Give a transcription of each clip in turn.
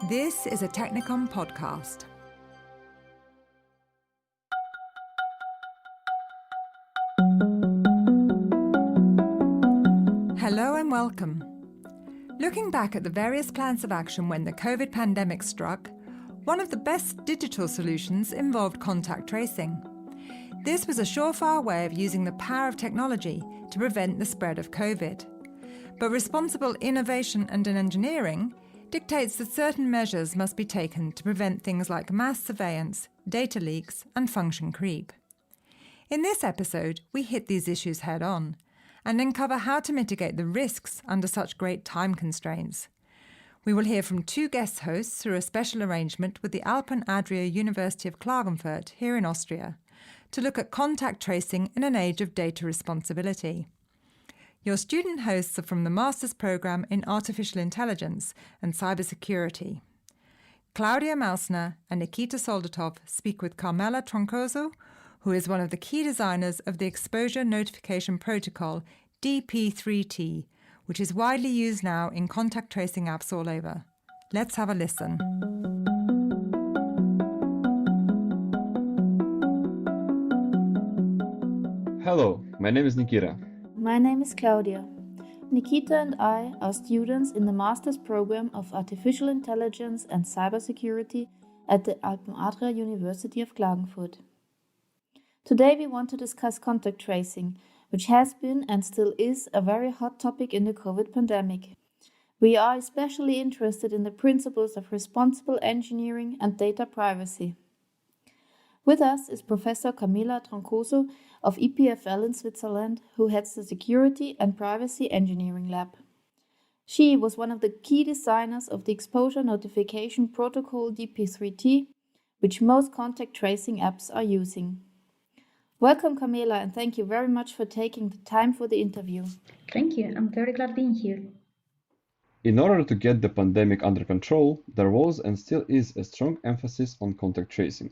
This is a Technicom podcast. Hello and welcome. Looking back at the various plans of action when the COVID pandemic struck, one of the best digital solutions involved contact tracing. This was a surefire way of using the power of technology to prevent the spread of COVID. But responsible innovation and engineering dictates that certain measures must be taken to prevent things like mass surveillance, data leaks, and function creep. In this episode, we hit these issues head on and uncover how to mitigate the risks under such great time constraints. We will hear from two guest hosts through a special arrangement with the Alpen Adria University of Klagenfurt here in Austria to look at contact tracing in an age of data responsibility. Your student hosts are from the Master's Programme in Artificial Intelligence and Cybersecurity. Claudia Mausner and Nikita Soldatov speak with Carmela Troncoso, who is one of the key designers of the Exposure Notification Protocol, DP3T, which is widely used now in contact tracing apps all over. Let's have a listen. Hello, my name is Nikita. My name is Claudia. Nikita and I are students in the Master's Program of Artificial Intelligence and Cybersecurity at the Alpen Adria University of Klagenfurt. Today we want to discuss contact tracing, which has been and still is a very hot topic in the COVID pandemic. We are especially interested in the principles of responsible engineering and data privacy. With us is Professor Carmela Troncoso of EPFL in Switzerland, who heads the Security and Privacy Engineering Lab. She was one of the key designers of the Exposure Notification Protocol DP3T, which most contact tracing apps are using. Welcome, Carmela, and thank you very much for taking the time for the interview. Thank you. I'm very glad being here. In order to get the pandemic under control, there was and still is a strong emphasis on contact tracing.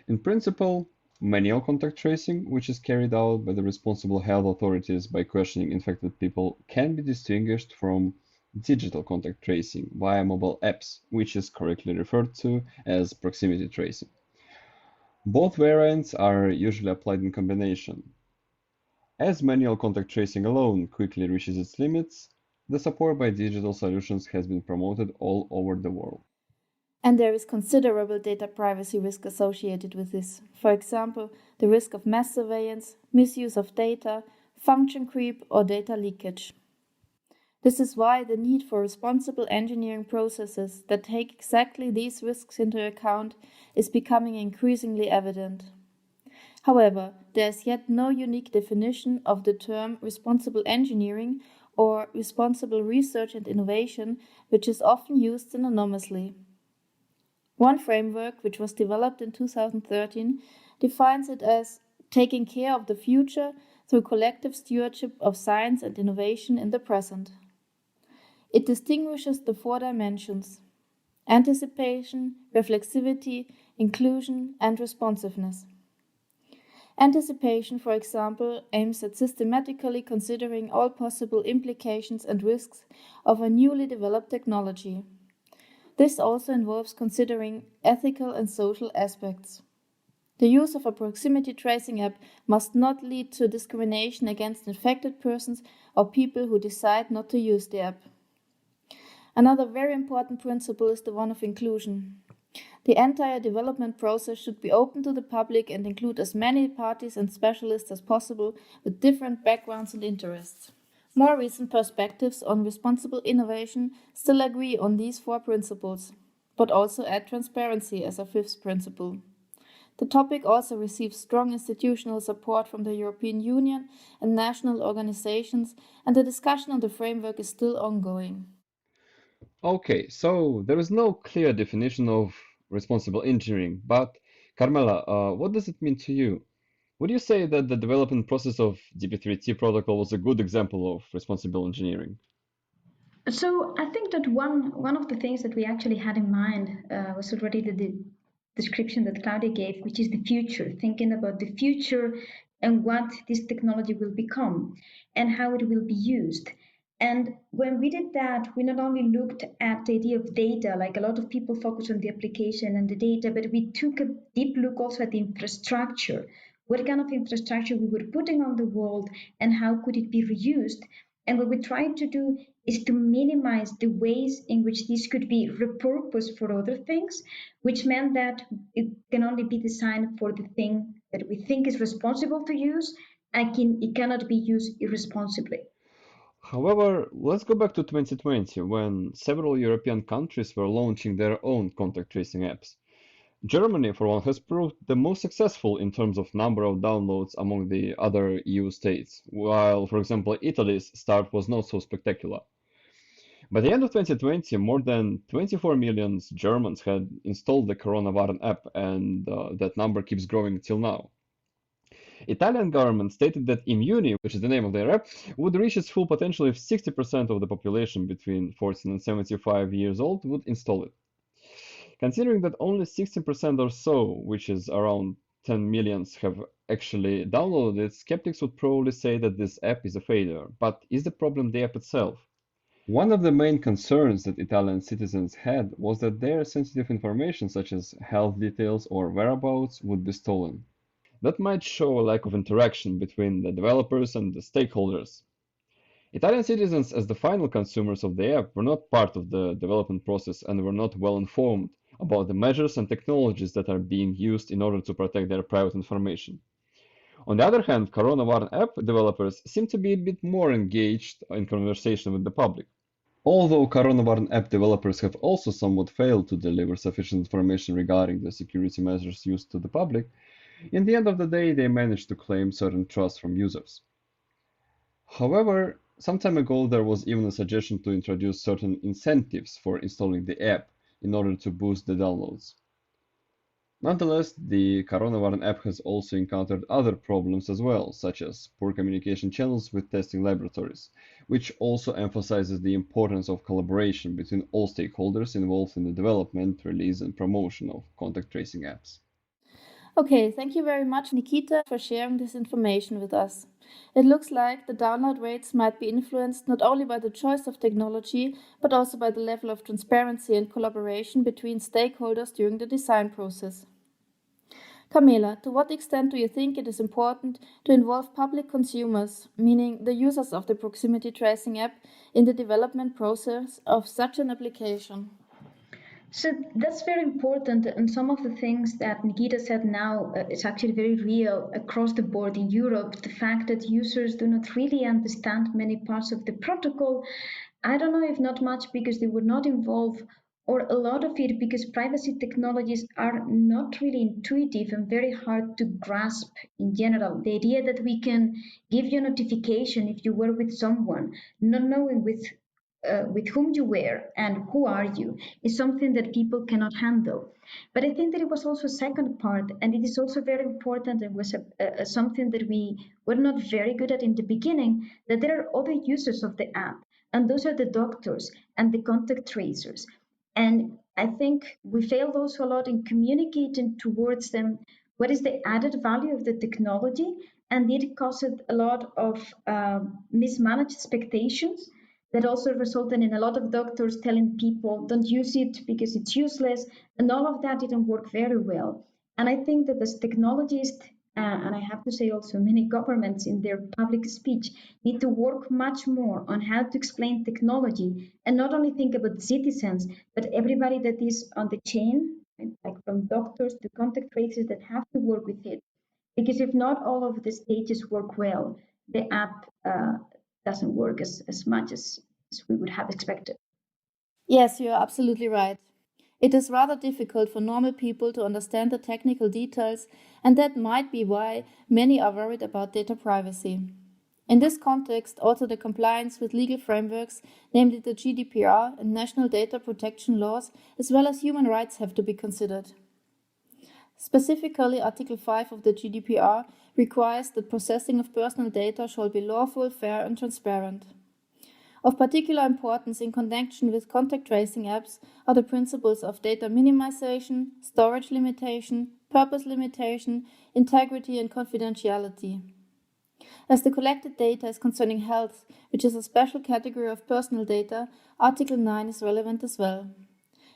In principle, manual contact tracing, which is carried out by the responsible health authorities by questioning infected people, can be distinguished from digital contact tracing via mobile apps, which is correctly referred to as proximity tracing. Both variants are usually applied in combination. As manual contact tracing alone quickly reaches its limits, the support by digital solutions has been promoted all over the world. And there is considerable data privacy risk associated with this. For example, the risk of mass surveillance, misuse of data, function creep, or data leakage. This is why the need for responsible engineering processes that take exactly these risks into account is becoming increasingly evident. However, there is yet no unique definition of the term responsible engineering or responsible research and innovation, which is often used synonymously. One framework, which was developed in 2013, defines it as taking care of the future through collective stewardship of science and innovation in the present. It distinguishes the four dimensions: anticipation, reflexivity, inclusion, and responsiveness. Anticipation, for example, aims at systematically considering all possible implications and risks of a newly developed technology. This also involves considering ethical and social aspects. The use of a proximity tracing app must not lead to discrimination against infected persons or people who decide not to use the app. Another very important principle is the one of inclusion. The entire development process should be open to the public and include as many parties and specialists as possible with different backgrounds and interests. More recent perspectives on responsible innovation still agree on these four principles, but also add transparency as a fifth principle. The topic also receives strong institutional support from the European Union and national organizations, and the discussion on the framework is still ongoing. Okay, so there is no clear definition of responsible engineering, but Carmela, what does it mean to you? Would you say that the development process of DP3T protocol was a good example of responsible engineering? So I think that one of the things that we actually had in mind was already the description that Claudia gave, which is the future, thinking about the future and what this technology will become and how it will be used. And when we did that, we not only looked at the idea of data, like a lot of people focus on the application and the data, but we took a deep look also at the infrastructure. What kind of infrastructure we were putting on the world and how could it be reused? And what we tried to do is to minimize the ways in which this could be repurposed for other things, which meant that it can only be designed for the thing that we think is responsible to use, and it cannot be used irresponsibly. However, let's go back to 2020 when several European countries were launching their own contact tracing apps. Germany, for one, has proved the most successful in terms of number of downloads among the other EU states, while, for example, Italy's start was not so spectacular. By the end of 2020, more than 24 million Germans had installed the Coronavirus app, and that number keeps growing till now. Italian government stated that Immuni, which is the name of their app, would reach its full potential if 60% of the population between 14 and 75 years old would install it. Considering that only 16% or so, which is around 10 millions, have actually downloaded it, skeptics would probably say that this app is a failure. But is the problem the app itself? One of the main concerns that Italian citizens had was that their sensitive information, such as health details or whereabouts, would be stolen. That might show a lack of interaction between the developers and the stakeholders. Italian citizens, as the final consumers of the app, were not part of the development process and were not well informed about the measures and technologies that are being used in order to protect their private information. On the other hand, Coronavirus app developers seem to be a bit more engaged in conversation with the public. Although Coronavirus app developers have also somewhat failed to deliver sufficient information regarding the security measures used to the public, in the end of the day they managed to claim certain trust from users. However, some time ago there was even a suggestion to introduce certain incentives for installing the app in order to boost the downloads. Nonetheless, the Coronavirus app has also encountered other problems as well, such as poor communication channels with testing laboratories, which also emphasizes the importance of collaboration between all stakeholders involved in the development, release, and promotion of contact tracing apps. Okay, thank you very much, Nikita, for sharing this information with us. It looks like the download rates might be influenced not only by the choice of technology, but also by the level of transparency and collaboration between stakeholders during the design process. Camila, to what extent do you think it is important to involve public consumers, meaning the users of the proximity tracing app, in the development process of such an application? So that's very important, and some of the things that Nikita said now is actually very real across the board in Europe. The fact that users do not really understand many parts of the protocol, I don't know if not much because they were not involved, or a lot of it because privacy technologies are not really intuitive and very hard to grasp in general. The idea that we can give you a notification if you were with someone, not knowing with whom you were and who are you is something that people cannot handle. But I think that it was also a second part, and it is also very important, and was something that we were not very good at in the beginning, that there are other users of the app, and those are the doctors and the contact tracers. And I think we failed also a lot in communicating towards them what is the added value of the technology, and it caused a lot of mismanaged expectations that also resulted in a lot of doctors telling people don't use it because it's useless, and all of that didn't work very well. And I think that as technologists, and I have to say also many governments in their public speech need to work much more on how to explain technology and not only think about citizens, but everybody that is on the chain, right? Like from doctors to contact tracers that have to work with it. Because if not all of the stages work well, the app doesn't work as much as we would have expected. Yes, you are absolutely right. It is rather difficult for normal people to understand the technical details, and that might be why many are worried about data privacy. In this context, also the compliance with legal frameworks, namely the GDPR and national data protection laws, as well as human rights, have to be considered. Specifically, Article 5 of the GDPR requires that processing of personal data shall be lawful, fair, and transparent. Of particular importance in connection with contact tracing apps are the principles of data minimization, storage limitation, purpose limitation, integrity, and confidentiality. As the collected data is concerning health, which is a special category of personal data, Article 9 is relevant as well.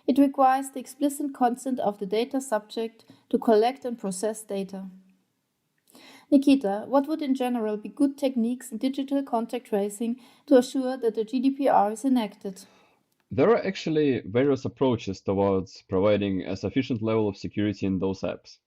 It requires the explicit consent of the data subject to collect and process data. Nikita, what would in general be good techniques in digital contact tracing to assure that the GDPR is enacted? There are actually various approaches towards providing a sufficient level of security in those apps.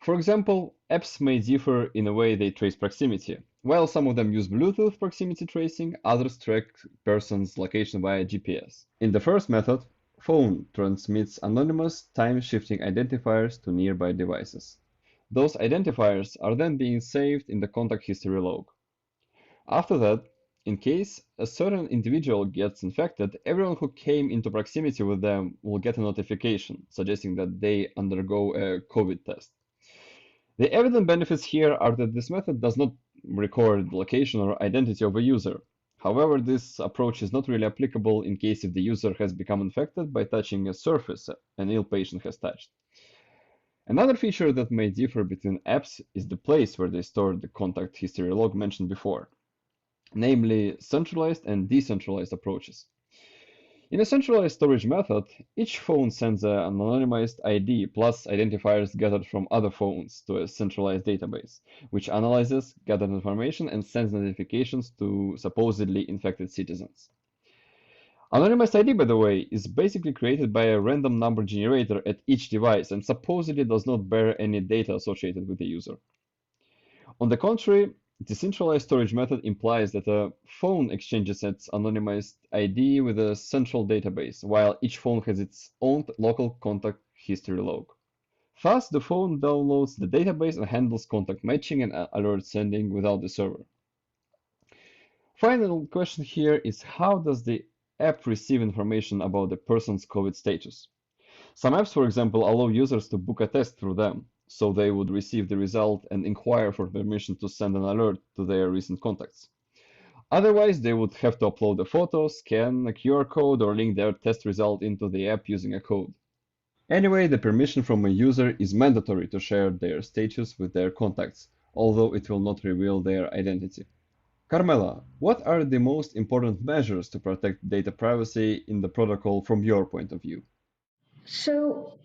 For example, apps may differ in the way they trace proximity. While some of them use Bluetooth proximity tracing, others track person's location via GPS. In the first method, phone transmits anonymous time-shifting identifiers to nearby devices. Those identifiers are then being saved in the contact history log. After that, in case a certain individual gets infected, everyone who came into proximity with them will get a notification suggesting that they undergo a COVID test. The evident benefits here are that this method does not record location or identity of a user. However, this approach is not really applicable in case if the user has become infected by touching a surface an ill patient has touched. Another feature that may differ between apps is the place where they store the contact history log mentioned before, namely centralized and decentralized approaches. In a centralized storage method, each phone sends an anonymized ID plus identifiers gathered from other phones to a centralized database, which analyzes gathered information and sends notifications to supposedly infected citizens. Anonymized ID, by the way, is basically created by a random number generator at each device and supposedly does not bear any data associated with the user. On the contrary, decentralized storage method implies that a phone exchanges its anonymized ID with a central database, while each phone has its own local contact history log. Thus, the phone downloads the database and handles contact matching and alert sending without the server. Final question here is, how does the app receive information about the person's COVID status? Some apps, for example, allow users to book a test through them, so they would receive the result and inquire for permission to send an alert to their recent contacts. Otherwise, they would have to upload a photo, scan a QR code, or link their test result into the app using a code. Anyway, the permission from a user is mandatory to share their status with their contacts, although it will not reveal their identity. Carmela, what are the most important measures to protect data privacy in the protocol from your point of view? So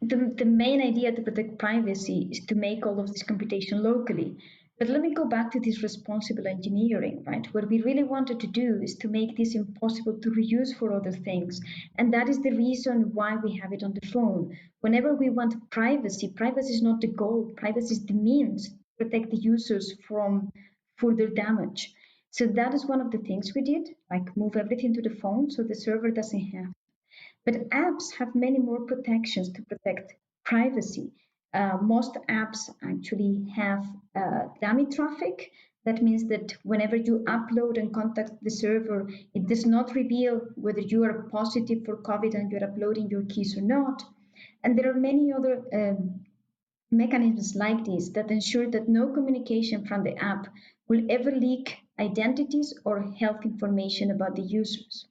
the main idea to protect privacy is to make all of this computation locally. But let me go back to this responsible engineering, right? What we really wanted to do is to make this impossible to reuse for other things. And that is the reason why we have it on the phone. Whenever we want privacy, privacy is not the goal, privacy is the means to protect the users from further damage. So that is one of the things we did, like move everything to the phone so the server doesn't have. But apps have many more protections to protect privacy. Most apps actually have dummy traffic. That means that whenever you upload and contact the server, it does not reveal whether you are positive for COVID and you're uploading your keys or not. And there are many other mechanisms like this that ensure that no communication from the app will ever leak identities or health information about the users.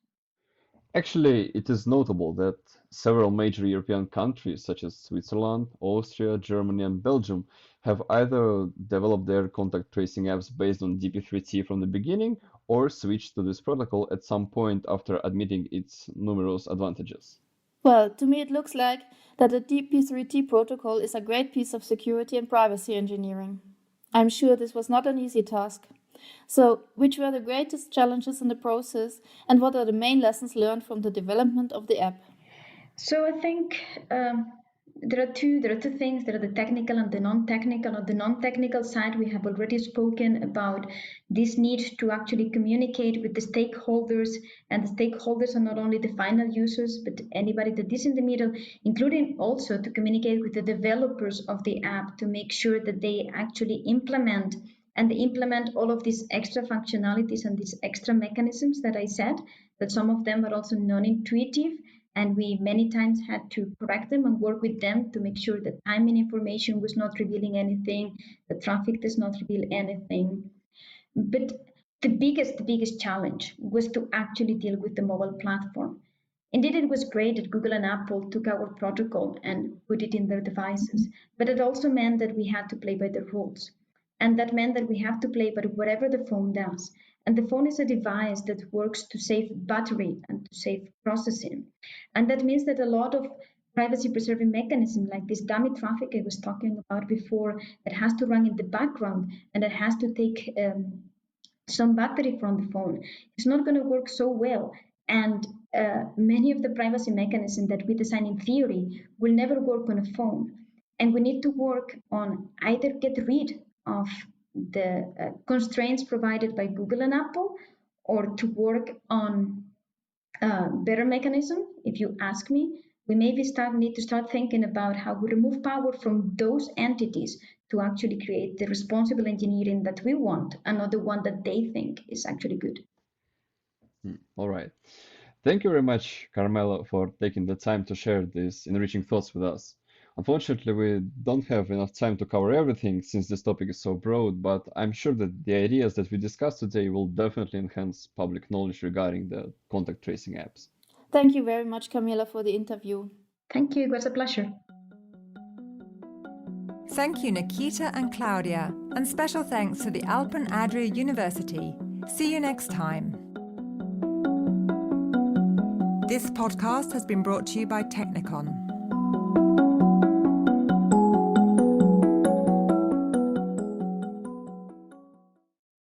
Actually, it is notable that several major European countries, such as Switzerland, Austria, Germany, and Belgium, have either developed their contact tracing apps based on DP3T from the beginning or switched to this protocol at some point after admitting its numerous advantages. Well, to me it looks like that the DP3T protocol is a great piece of security and privacy engineering. I'm sure this was not an easy task. So, which were the greatest challenges in the process, and what are the main lessons learned from the development of the app? So I think there are two things. There are the technical and the non-technical. On the non-technical side, we have already spoken about this need to actually communicate with the stakeholders, and the stakeholders are not only the final users, but anybody that is in the middle, including also to communicate with the developers of the app to make sure that they actually implement all of these extra functionalities and these extra mechanisms that I said, that some of them are also non-intuitive, and we many times had to correct them and work with them to make sure that timing information was not revealing anything, the traffic does not reveal anything. But the biggest challenge was to actually deal with the mobile platform. Indeed, it was great that Google and Apple took our protocol and put it in their devices, but it also meant that we had to play by the rules. And that meant that we have to play by whatever the phone does. And the phone is a device that works to save battery and to save processing. And that means that a lot of privacy preserving mechanism like this dummy traffic I was talking about before that has to run in the background and that has to take some battery from the phone is not going to work so well. And many of the privacy mechanisms that we design in theory will never work on a phone. And we need to work on either get rid of the constraints provided by Google and Apple, or to work on better mechanism. If you ask me, we maybe need to start thinking about how we remove power from those entities to actually create the responsible engineering that we want and not the one that they think is actually good. All right. Thank you very much, Carmela, for taking the time to share these enriching thoughts with us. Unfortunately, we don't have enough time to cover everything since this topic is so broad, but I'm sure that the ideas that we discussed today will definitely enhance public knowledge regarding the contact tracing apps. Thank you very much, Camilla, for the interview. Thank you. It was a pleasure. Thank you, Nikita and Claudia, and special thanks to the Alpen Adria University. See you next time. This podcast has been brought to you by Technicon.